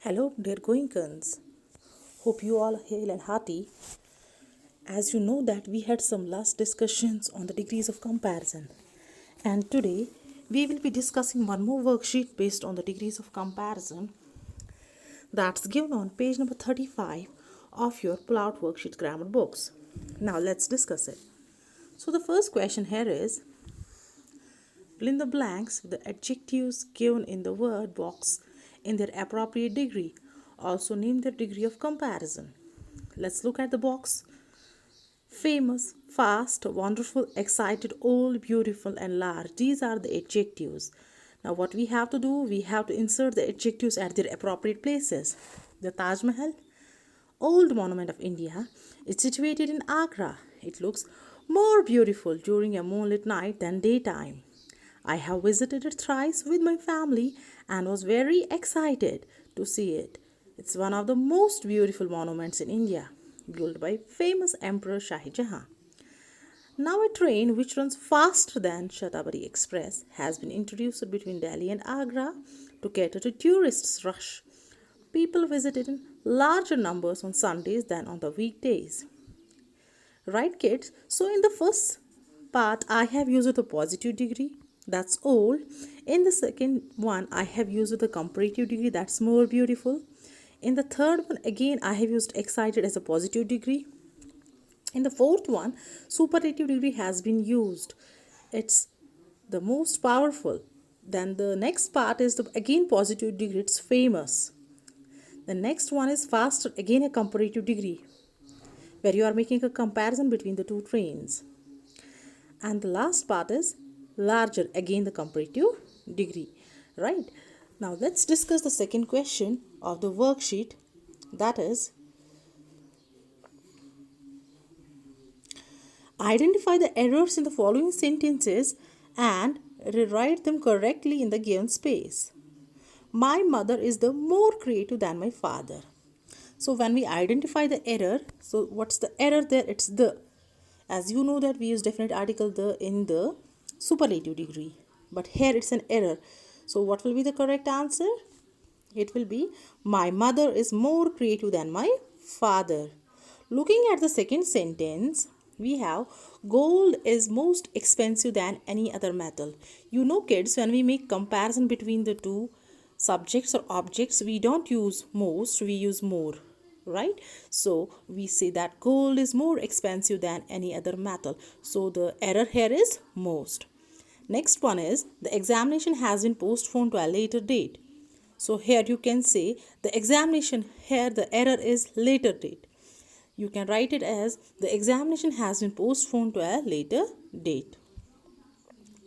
Hello, dear Goenkans. Hope you all are hale and hearty. As you know that we had some last discussions on the degrees of comparison. And today we will be discussing one more worksheet based on the degrees of comparison that's given on page number 35 of your pull-out worksheet grammar books. Now let's discuss it. So the first question here is, fill in the blanks with the adjectives given in the word box in their appropriate degree. Also name their degree of comparison. Let's look at the box. Famous, fast, wonderful, excited, old, beautiful, and large. These are the adjectives. Now what we have to do, we have to insert the adjectives at their appropriate places. The Taj Mahal, old monument of India, is situated in Agra. It looks more beautiful during a moonlit night than daytime. I have visited it thrice with my family and was very excited to see it. It's one of the most beautiful monuments in India, built by famous Emperor Shahi Jahan. Now a train which runs faster than Shatabdi Express has been introduced between Delhi and Agra to cater to tourists' rush. People visit it in larger numbers on Sundays than on the weekdays. Right, kids? So in the first part, I have used the positive degree, that's old. In the second one, I have used the comparative degree, that's more beautiful. In the third one, again, I have used excited as a positive degree. In the fourth one, superlative degree has been used. It's the most powerful. Then the next part is the again positive degree, it's famous. The next one is faster, again a comparative degree, where you are making a comparison between the two trains. And the last part is larger, again the comparative degree, right? Now let's discuss the second question of the worksheet, that is, identify the errors in the following sentences and rewrite them correctly in the given space. My mother is the more creative than my father. So when we identify the error, so what's the error there? It's the. As you know that we use definite article the in the superlative degree. But here it's an error. So what will be the correct answer? It will be, my mother is more creative than my father. Looking at the second sentence, we have, gold is most expensive than any other metal. You know, kids, when we make comparison between the two subjects or objects, we don't use most, we use more, right? So we say that gold is more expensive than any other metal. So the error here is most. Next one is, the examination has been postponed to a later date. So here you can say the examination, here the error is later date. You can write it as, the examination has been postponed to a later date.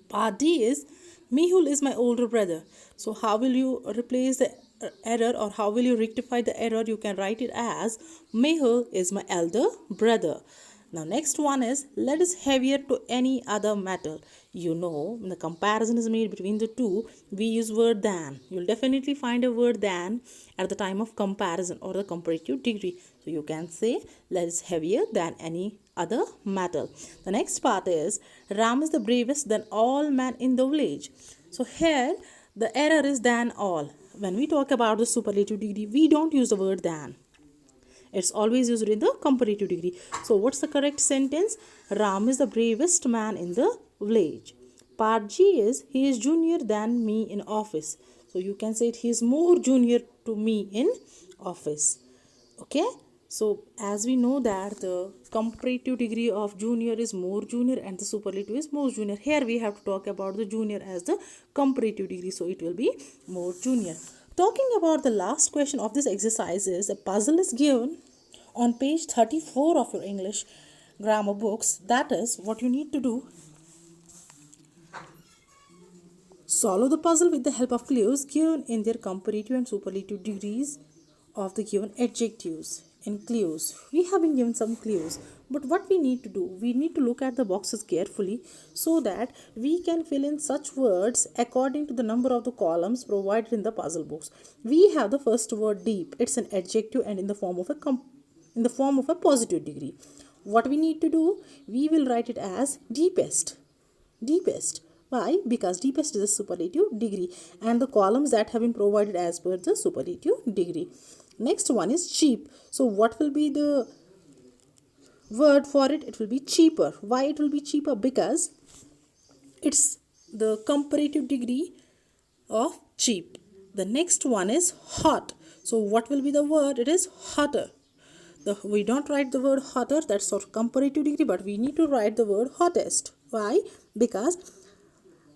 Part D is, Mehul is my older brother. So how will you replace the error, or how will you rectify the error? You can write it as, Mehul is my elder brother. Now next one is, lead is heavier to any other metal. You know, when the comparison is made between the two, we use word than. You'll definitely find a word than at the time of comparison or the comparative degree. So you can say lead is heavier than any other metal. The next part is, Ram is the bravest than all men in the village. So here the error is than all. When we talk about the superlative degree, we don't use the word than. It's always used in the comparative degree. So what's the correct sentence? Ram is the bravest man in the village. Part G is, he is junior than me in office. So you can say it, he is more junior to me in office. Okay. So as we know that the comparative degree of junior is more junior and the superlative is more junior. Here we have to talk about the junior as the comparative degree. So it will be more junior. Talking about the last question of this exercise is, a puzzle is given on page 34 of your English grammar books. That is, what you need to do, solve the puzzle with the help of clues given in their comparative and superlative degrees of the given adjectives. In clues, we have been given some clues, but what we need to do, we need to look at the boxes carefully so that we can fill in such words according to the number of the columns provided in the puzzle box. We have the first word, deep. It's an adjective and in the form of a positive degree. What we need to do, we will write it as deepest. Why? Because deepest is a superlative degree and the columns that have been provided as per the superlative degree. Next one is cheap. So what will be the word for it? It will be cheaper. Why it will be cheaper? Because it's the comparative degree of cheap. The next one is hot. So what will be the word? It is hotter. We don't write the word hotter, that's our comparative degree, but we need to write the word hottest. Why? Because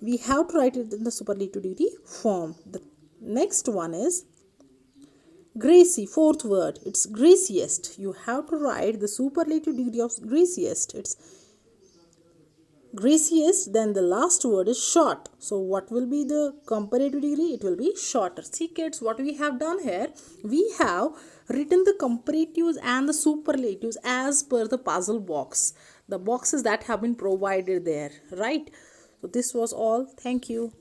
we have to write it in the superlative degree form. The next one is gracy. Fourth word, it's graciest. You have to write the superlative degree of graciest. It's graciest. Then the last word is short. So what will be the comparative degree? It will be shorter. See kids, what we have done here, we have written the comparatives and the superlatives as per the puzzle box, the boxes that have been provided there, right? So this was all. Thank you.